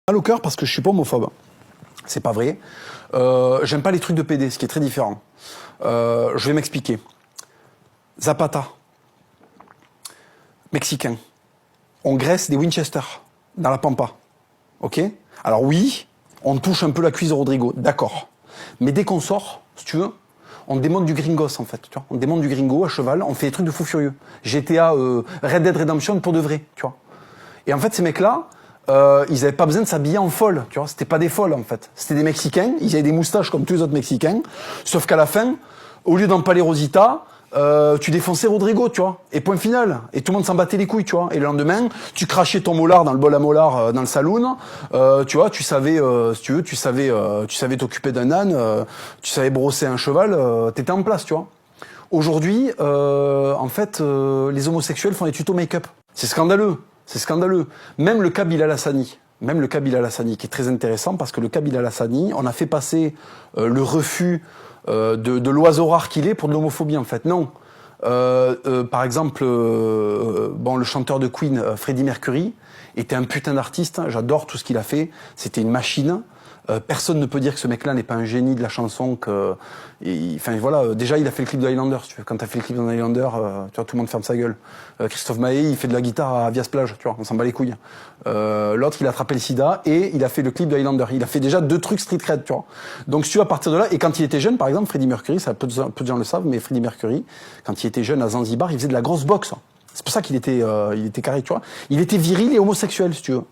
Mal au cœur parce que je suis pas homophobe. C'est pas vrai. J'aime pas les trucs de PD, ce qui est très différent. Je vais m'expliquer. Zapata, mexicain. On graisse des Winchester dans la pampa. Ok? Alors oui, on touche un peu la cuisse de Rodrigo, d'accord. Mais dès qu'on sort, si tu veux, on démonte du gringos en fait. Tu vois, on démonte du gringo à cheval, on fait des trucs de fou furieux. GTA, Red Dead Redemption pour de vrai, tu vois. Et en fait, ces mecs-là, ils avaient pas besoin de s'habiller en folle, tu vois. C'était pas des folles en fait. C'était des Mexicains, ils avaient des moustaches comme tous les autres Mexicains. Sauf qu'à la fin, au lieu d'empaler Rosita, tu défonçais Rodrigo, tu vois. Et point final. Et tout le monde s'en battait les couilles, tu vois. Et le lendemain, tu crachais ton molar dans le bol à molar dans le saloon. Tu vois, tu savais, si tu veux, tu savais t'occuper d'un âne, tu savais brosser un cheval, t'étais en place, tu vois. Aujourd'hui, en fait, les homosexuels font des tutos make-up. C'est scandaleux. C'est scandaleux. Même le cas Bilal Hassani, qui est très intéressant parce que le cas Bilal Hassani, on a fait passer le refus de l'oiseau rare qu'il est pour de l'homophobie en fait. Non. Par exemple, bon, le chanteur de Queen, Freddie Mercury, était un putain d'artiste. J'adore tout ce qu'il a fait. C'était une machine. Personne ne peut dire que ce mec-là n'est pas un génie de la chanson. Enfin voilà, déjà il a fait le clip de Highlander. Si tu veux. Quand t'as fait le clip de Highlander, tu vois, tout le monde ferme sa gueule. Christophe Maé, il fait de la guitare à Vias Plage, tu vois, on s'en bat les couilles. L'autre, il a attrapé le sida et il a fait le clip de Highlander. Il a fait déjà 2 trucs street cred, tu vois. Donc si tu veux, à partir de là, et quand il était jeune, par exemple, Freddie Mercury, ça peu de gens le savent, mais Freddie Mercury, quand il était jeune à Zanzibar, il faisait de la grosse boxe. C'est pour ça qu'il était carré, tu vois. Il était viril et homosexuel, si tu veux.